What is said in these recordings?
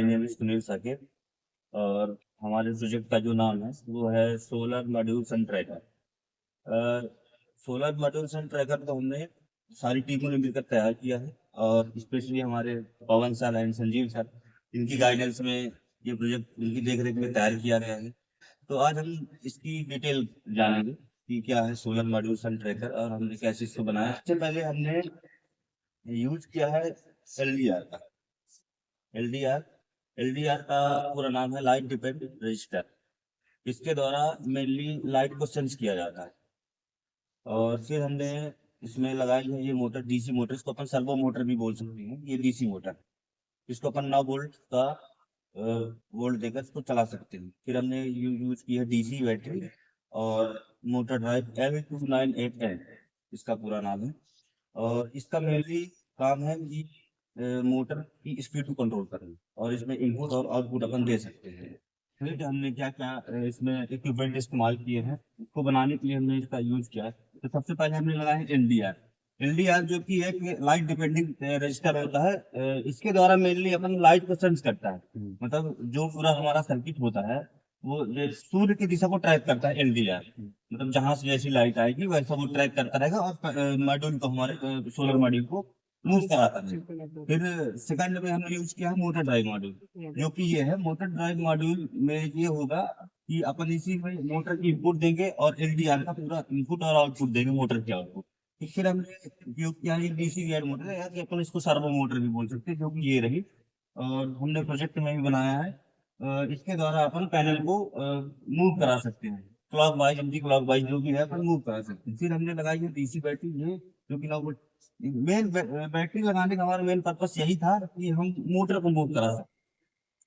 My name is Sunil Saqib और हमारे project का जो नाम है वो है solar module sun tracker. Solar module sun tracker तो हमने सारी टीमों ने मिलकर तैयार किया है और स्पेशली हमारे पवन सर एंड संजीव सर, इनकी गाइडेंस में ये प्रोजेक्ट इनकी देखरेख में तैयार किया गया है। तो आज हम इसकी डिटेल जानेंगे कि क्या है सोलर मॉड्यूल सन ट्रैकर और हमने कैसे इसको बनाया। सबसे पहले हमने यूज किया है एलडीआर का। एलडीआर एलडीआर का पूरा नाम है लाइट डिपेंड रजिस्टर। इसके द्वारा मेनली लाइट को सेंस किया जाता है और फिर हमने इसमें लगाई है ये मोटर, डीसी मोटर, इसको अपन सर्वो मोटर भी बोल सकते हैं। ये डीसी मोटर, इसको अपन 9 वोल्ट का वोल्ट देकर इसको चला सकते हैं। फिर हमने यूज की है डीसी बैटरी और मोटर ड्राइव L298N इसका पूरा नाम है। और इसका मेनली काम है कि मोटर की स्पीड को कंट्रोल करना और इसमें इनपुट और आउटपुट अपन दे सकते हैं। फिर हमने क्या क्या इसमें इक्विपमेंट इस्तेमाल किए हैं, इसको बनाने के लिए हमने इसका यूज किया है। तो सबसे पहले हमने लगाया है एलडीआर। एलडीआर जो कि एक लाइट डिपेंडिंग रजिस्टर होता है। इसके द्वारा मेनली अपन लाइट को सेंस करता है। मतलब जो पूरा हमारा सर्किट होता है वो सूर्य की दिशा को ट्रैक करता है एलडीआर। मतलब जहां से जैसी लाइट आएगी वैसा वो ट्रैक करता रहेगा और मॉड्यूल को, हमारे सोलर मॉड्यूल को मूव कराता है। फिर सेकंड में हमने यूज किया है मोटर ड्राइव मॉड्यूल, जो कि ये है मोटर ड्राइव मॉड्यूल में ये होगा कि अपन इसी में मोटर की इनपुट देंगे और एलडीआर का पूरा इनपुट और आउटपुट देंगे मोटर के आउटपुट। फिर हमने उपयोग किया है डीसी गियर मोटर है, या कि अपन इसको सर्वो मोटर भी बोल सकते हैं, जो कि ये रही। और हमने प्रोजेक्ट में भी बनाया है। इसके द्वारा अपन पैनल को मूव करा सकते हैं, clock wise anti clock wise जो भी है अपन मूव करा सकते हैं। फिर हमने लगाई है डीसी बैटरी, ये जो कि 9 मेन बैटरी लगाने का हमारा मेन पर्पस यही था कि हम मोटर को मूव करा सकें,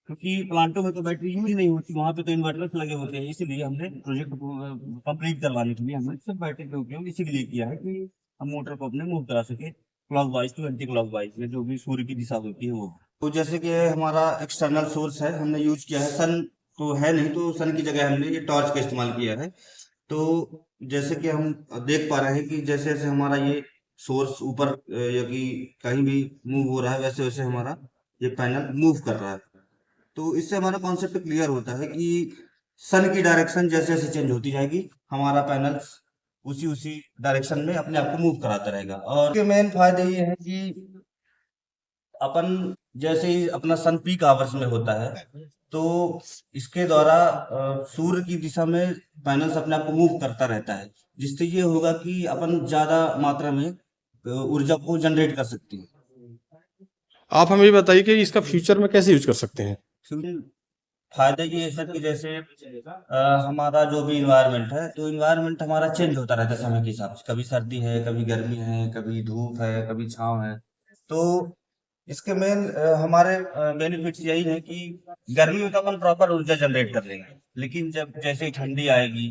क्योंकि प्लांटों में तो बैटरी यूज नहीं होती, वहां पे तो इन्वर्टर्स लगे होते हैं। इसीलिए हमने प्रोजेक्ट को कंप्लीट करवाने के लिए हमने सिर्फ बैटरी का उपयोग इसीलिए किया है कि हम मोटर को अपने मूव करा सके clockwise to anticlockwise में, जो भी सूर्य की दिशा होती है वो। तो जैसे कि हमारा एक्सटर्नल सोर्स है, हमने यूज किया है सन, तो है नहीं तो सन की जगह हमने ये टॉर्च का इस्तेमाल किया है। तो जैसे कि हम देख पा रहे हैं कि जैसे जैसे हमारा ये सोर्स ऊपर या कि कहीं भी मूव हो रहा है, वैसे वैसे हमारा ये पैनल मूव कर रहा है। तो इससे हमारा कॉन्सेप्ट क्लियर होता है कि सन की डायरेक्शन जैसे जैसे चेंज होती जाएगी, हमारा पैनल उसी उसी डायरेक्शन में अपने आप को मूव कराता रहेगा। और इसके मेन फायदे ये है कि अपन जैसे ही अपना सन पीक आवर्स में होता है, तो इसके द्वारा सूर्य की दिशा में पैनल्स अपने आप को मूव करता रहता है, जिससे ये होगा कि अपन ज्यादा मात्रा में ऊर्जा को जनरेट कर सकते हैं। आप हमें ये बताइए कि इसका फ्यूचर में कैसे यूज कर सकते हैं। फिर फायदे ये है सर कि जैसे हमारा जो भी इन्वायरमेंट है, तो इन्वायरमेंट हमारा चेंज होता रहता है समय के हिसाब से। कभी सर्दी है, कभी गर्मी है, कभी धूप है, कभी छांव है। तो इसके मेन हमारे बेनिफिट्स यही है कि गर्मी में तो अपन प्रॉपर ऊर्जा जनरेट कर लेंगे, लेकिन जब जैसे ही ठंडी आएगी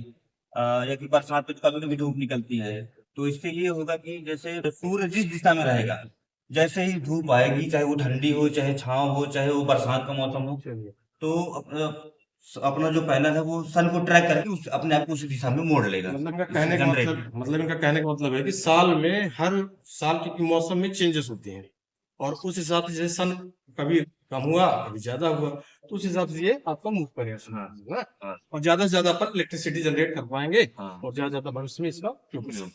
या कि बरसात में कभी कभी धूप निकलती है, तो इससे ये होगा कि जैसे सूर्य जिस दिशा में रहेगा, जैसे ही धूप आएगी, चाहे वो ठंडी हो, चाहे छांव हो, चाहे वो बरसात का मौसम हो, तो अपना जो पैनल है वो सन को ट्रैक करके अपने आप को उसी दिशा में मोड़ लेगा। मतलब इनका कहने का मतलब है कि साल में हर साल की मौसम में चेंजेस होती हैं और उस हिसाब से जैसे सन कभी कम हुआ कभी ज्यादा हुआ, तो उस हिसाब से ये आपका मूव करेगा। और ज्यादा से ज्यादा अपन इलेक्ट्रिसिटी जनरेट कर पाएंगे और ज्यादा भविष्य में इसका उपयोग होता है।